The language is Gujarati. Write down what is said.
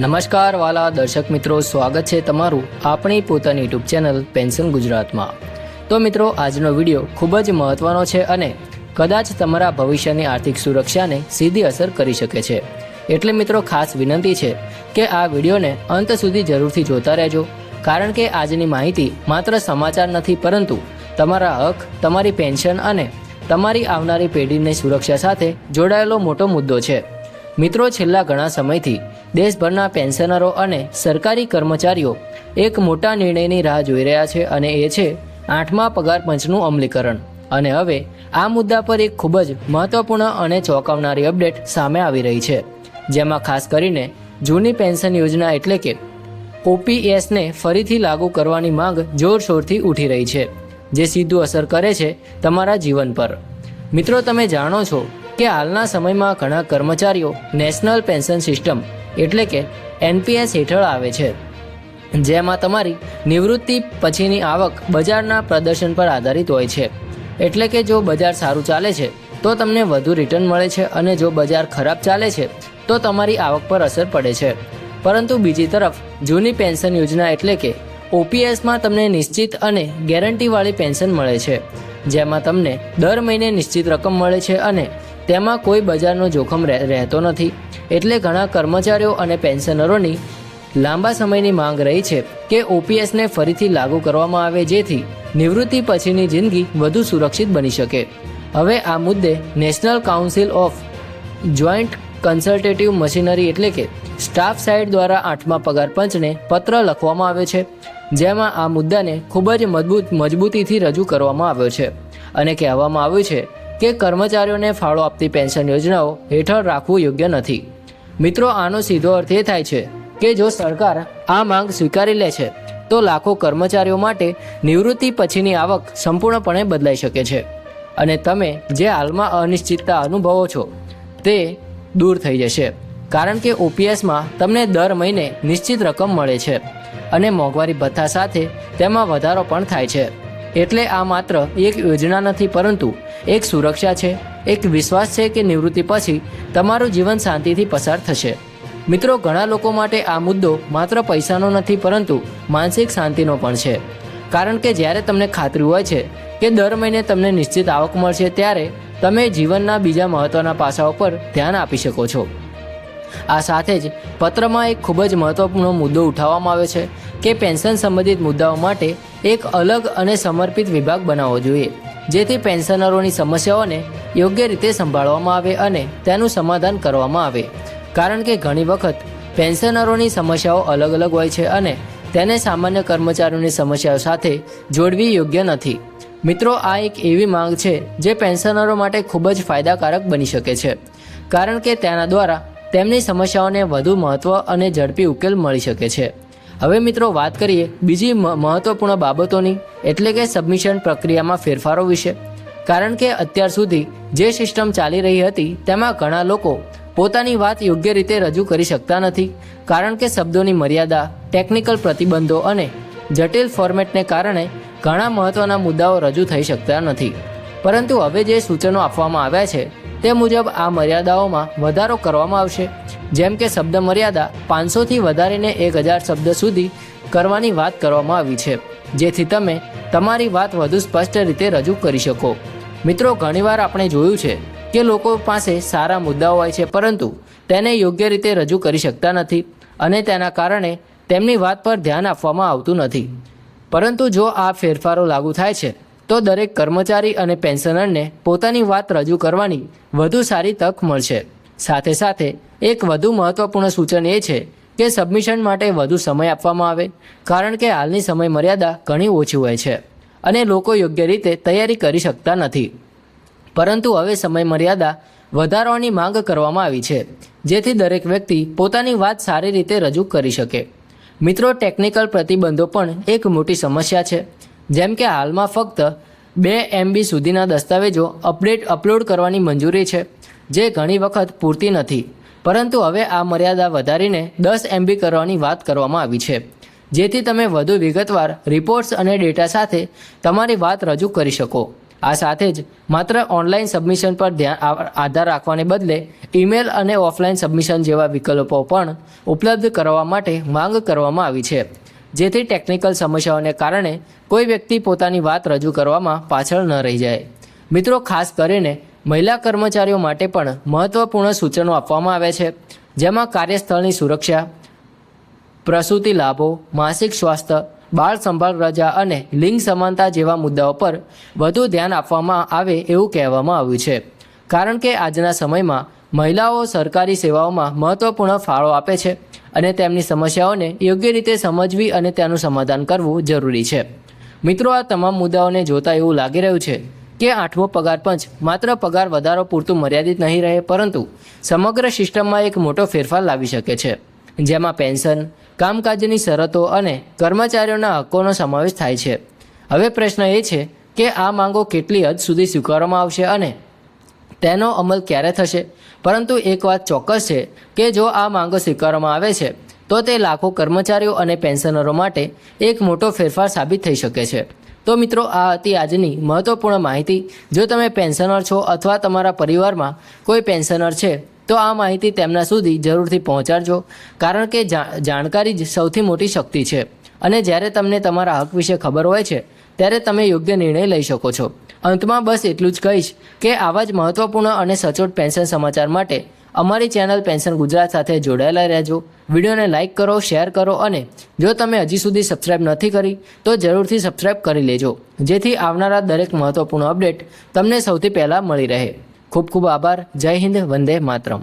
નમસ્કાર વાલા દર્શક મિત્રો, સ્વાગત છે તમારું આપણી પોતાની યુટ્યુબ ચેનલ પેન્શન ગુજરાતમાં। તો મિત્રો, આજનો વિડીયો ખૂબ જ મહત્વનો છે અને કદાચ તમારા ભવિષ્યની આર્થિક સુરક્ષાને સીધી અસર કરી શકે છે। એટલે મિત્રો, ખાસ વિનંતી છે કે આ વિડીયોને અંત સુધી જરૂરથી જોતા રહેજો, કારણ કે આજની માહિતી માત્ર સમાચાર નથી, પરંતુ તમારા હક, તમારી પેન્શન અને તમારી આવનારી પેઢીની સુરક્ષા સાથે જોડાયેલો મોટો મુદ્દો છે। મિત્રો, છેલ્લા ઘણા સમયથી દેશભરના પેન્શનરો અને સરકારી કર્મચારીઓ એક મોટા નિર્ણયની રાહ જોઈ રહ્યા છે, અને એ છે 8મા પગાર પંચનું અમલીકરણ। અને હવે આ મુદ્દા પર એક ખૂબ જ મહત્વપૂર્ણ અને ચોંકાવનારી અપડેટ સામે આવી રહી છે, જેમાં ખાસ કરીને જૂની પેન્શન યોજના એટલે કે ઓપીએસને ફરીથી લાગુ કરવાની માંગ જોરશોરથી ઉઠી રહી છે, જે સીધું અસર કરે છે તમારા જીવન પર। મિત્રો, તમે જાણો છો કે હાલના સમયમાં ઘણા કર્મચારીઓ નેશનલ પેન્શન સિસ્ટમ એટલે કે એનપીએસ હેઠળ આવે છે, જેમાં તમારી નિવૃત્તિ પછીની આવક બજારના પ્રદર્શન પર આધારિત હોય છે। એટલે કે જો બજાર સારું ચાલે છે તો તમને વધુ રિટર્ન મળે છે, અને જો બજાર ખરાબ ચાલે છે તો તમારી આવક પર અસર પડે છે। પરંતુ બીજી તરફ જૂની પેન્શન યોજના એટલે કે ઓપીએસમાં તમને નિશ્ચિત અને ગેરંટીવાળી પેન્શન મળે છે, જેમાં તમને દર મહિને નિશ્ચિત રકમ મળે છે અને તેમાં કોઈ બજારનો જોખમ રહેતો નથી। એટલે ઘણા કર્મચારીઓ અને પેન્શનરોની લાંબા સમયની માંગ રહી છે કે ઓપીએસને ફરીથી લાગુ કરવામાં આવે, જેથી નિવૃત્તિ પછીની જિંદગી વધુ સુરક્ષિત બની શકે। હવે આ મુદ્દે national council of joint consultative machinery એટલે કે સ્ટાફ સાઇડ દ્વારા 8મા પગાર પંચને પત્ર લખવામાં આવ્યો છે, જેમાં આ મુદ્દાને ખૂબ જ મજબૂતીથી રજૂ કરવામાં આવ્યો છે અને કહેવામાં આવ્યું છે કે કર્મચારીઓને ફાળો આપતી પેન્શન યોજનાઓ હેઠળ રાખવું યોગ્ય નથી। મિત્રો, આનો સીધો અર્થ એ થાય છે કે જો સરકાર આ માંગ સ્વીકારી લે છે તો લાખો કર્મચારીઓ માટે નિવૃત્તિ પછીની આવક સંપૂર્ણપણે બદલાઈ શકે છે, અને તમે જે હાલમાં અનિશ્ચિતતા અનુભવો છો તે દૂર થઈ જશે, કારણ કે ઓપીએસમાં તમને દર મહિને નિશ્ચિત રકમ મળે છે અને મોંઘવારી ભથ્થા સાથે તેમાં વધારો પણ થાય છે। એટલે આ માત્ર એક યોજના નથી, પરંતુ એક સુરક્ષા છે, એક વિશ્વાસ છે કે નિવૃત્તિ પછી તમારું જીવન શાંતિથી પસાર થશે। મિત્રો, ઘણા લોકો માટે આ મુદ્દો માત્ર પૈસાનો નથી, પરંતુ માનસિક શાંતિનો પણ છે, કારણ કે જ્યારે તમને ખાતરી હોય છે કે દર મહિને તમને નિશ્ચિત આવક મળશે, ત્યારે તમે જીવનના બીજા મહત્ત્વના પાસાઓ પર ધ્યાન આપી શકો છો। આ સાથે જ પત્રમાં એક ખૂબ જ મહત્વપૂર્ણ મુદ્દો ઉઠાવવામાં આવ્યો છે કે પેન્શન સંબંધિત મુદ્દાઓ માટે એક અલગ અને સમર્પિત વિભાગ બનાવવો જોઈએ, જેથી પેન્શનરોની સમસ્યાઓને યોગ્ય રીતે સંભાળવામાં આવે અને તેનું સમાધાન કરવામાં આવે, કારણ કે ઘણી વખત પેન્શનરોની સમસ્યાઓ અલગ અલગ હોય છે અને તેને સામાન્ય કર્મચારીઓની સમસ્યાઓ સાથે જોડવી યોગ્ય નથી। મિત્રો, આ એક એવી માંગ છે જે પેન્શનરો માટે ખૂબ જ ફાયદાકારક બની શકે છે, કારણ કે તેના દ્વારા તેમની સમસ્યાઓને વધુ મહત્ત્વ અને ઝડપી ઉકેલ મળી શકે છે। હવે મિત્રો, વાત કરીએ બીજી મહત્વપૂર્ણ બાબતોની, એટલે કે સબમિશન પ્રક્રિયામાં ફેરફારો વિશે, કારણ કે અત્યાર સુધી જે સિસ્ટમ ચાલી રહી હતી તેમાં ઘણા લોકો પોતાની વાત યોગ્ય રીતે રજૂ કરી શકતા નથી, કારણ કે શબ્દોની મર્યાદા, ટેકનિકલ પ્રતિબંધો અને જટિલ ફોર્મેટને કારણે ઘણા મહત્ત્વના મુદ્દાઓ રજૂ થઈ શકતા નથી। પરંતુ હવે જે સૂચનો આપવામાં આવ્યા છે તે મુજબ આ મર્યાદાઓમાં વધારો કરવામાં આવશે, જેમ કે શબ્દ મર્યાદા 500થી વધારીને 1000 શબ્દ સુધી કરવાની વાત કરવામાં આવી છે, જેથી તમે તમારી વાત વધુ સ્પષ્ટ રીતે રજૂ કરી શકો। મિત્રો, ઘણીવાર આપણે જોયું છે કે લોકો પાસે સારા મુદ્દાઓ હોય છે, પરંતુ તેને યોગ્ય રીતે રજૂ કરી શકતા નથી, અને તેના કારણે તેમની વાત પર ધ્યાન આપવામાં આવતું નથી। પરંતુ જો આ ફેરફારો લાગુ થાય છે તો દરેક કર્મચારી અને પેન્શનરને પોતાની વાત રજૂ કરવાની વધુ સારી તક મળશે। સાથે સાથે એક વધુ મહત્વપૂર્ણ સૂચન એ છે કે સબમિશન માટે વધુ સમય આપવામાં આવે, કારણ કે હાલની સમય મર્યાદા ઘણી ઓછી હોય છે અને લોકો યોગ્ય રીતે તૈયારી કરી શકતા નથી। પરંતુ હવે સમય મર્યાદા વધારવાની માંગ કરવામાં આવી છે, જેથી દરેક વ્યક્તિ પોતાની વાત સારી રીતે રજૂ કરી શકે। મિત્રો, ટેકનિકલ પ્રતિબંધો પણ એક મોટી સમસ્યા છે, જેમ કે હાલમાં ફક્ત 2 MB સુધીના દસ્તાવેજો અપલોડ કરવાની મંજૂરી છે, જે ઘણી વખત પૂરતી નથી, પરંતુ હવે આ મર્યાદા વધારીને 10 MB કરવાની વાત કરવામાં આવી છે, જેથી તમે વધુ વિગતવાર રિપોર્ટ્સ અને ડેટા સાથે તમારી વાત રજૂ કરી શકો। આ સાથે જ માત્ર ઓનલાઈન સબમિશન પર આધાર રાખવાને બદલે ઈમેલ અને ઓફલાઈન સબમિશન જેવા વિકલ્પો પણ ઉપલબ્ધ કરવા માટે માંગ કરવામાં આવી છે, જેથી ટેકનિકલ સમસ્યાઓને કારણે કોઈ વ્યક્તિ પોતાની વાત રજૂ કરવામાં પાછળ ન રહી જાય. મિત્રો, ખાસ કરીને મહિલા કર્મચારીઓ માટે પણ મહત્વપૂર્ણ સૂચનો આપવામાં આવ્યા છે, જેમાં કાર્યસ્થળની સુરક્ષા, પ્રસૂતિ લાભો, માસિક સ્વાસ્થ્ય, બાળ સંભાળ રજા અને લિંગ સમાનતા જેવા મુદ્દાઓ પર વધુ ધ્યાન આપવામાં આવે એવું કહેવામાં આવ્યું છે, કારણ કે આજના સમયમાં મહિલાઓ સરકારી સેવાઓમાં મહત્વપૂર્ણ ફાળો આપે છે અને તેમની સમસ્યાઓને યોગ્ય રીતે સમજવી અને તેનું સમાધાન કરવું જરૂરી છે. મિત્રો, આ તમામ મુદ્દાઓને જોતા એવું લાગી રહ્યું છે કે 8મો પગાર પંચ માત્ર પગાર વધારો પૂરતું મર્યાદિત નહીં રહે, પરંતુ સમગ્ર સિસ્ટમમાં એક મોટો ફેરફાર લાવી શકે છે, જેમાં પેન્શન, કામકાજની શરતો અને કર્મચારીઓના હકોનો સમાવેશ થાય છે. હવે પ્રશ્ન એ છે કે આ માંગો કેટલી હદ સુધી સ્વીકારવામાં આવશે અને તેનો અમલ ક્યારે થશે. પરંતુ એક વાત ચોક્કસ છે કે જો આ માંગો સ્વીકારવામાં આવે છે તો તે લાખો કર્મચારીઓ અને પેન્શનરો માટે એક મોટો ફેરફાર સાબિત થઈ શકે છે. તો મિત્રો, આ હતી આજની મહત્વપૂર્ણ માહિતી. જો તમે પેન્શનર છો અથવા તમારા પરિવારમાં કોઈ પેન્શનર છે તો આ માહિતી તેમના સુધી જરૂરથી પહોંચાડજો, કારણ કે જાણકારી જ સૌથી મોટી શક્તિ છે અને જ્યારે તમને તમારા હક વિશે ખબર હોય છે ત્યારે તમે યોગ્ય નિર્ણય લઈ શકો છો. અંતમાં બસ એટલું જ કહીશ કે આવા જ મહત્વપૂર્ણ અને સચોટ પેન્શન સમાચાર માટે અમારી ચેનલ પેન્શન ગુજરાત સાથે જોડાયેલા રહેજો. વિડીયોને લાઇક કરો, શેર કરો અને જો તમે હજી સુધી સબસ્ક્રાઇબ નથી કરી તો જરૂરથી સબસ્ક્રાઇબ કરી લેજો, જેથી આવનારા દરેક મહત્વપૂર્ણ અપડેટ તમને સૌથી પહેલાં મળી રહે. ખૂબ ખૂબ આભાર. જય હિન્દ. વંદે માતરમ.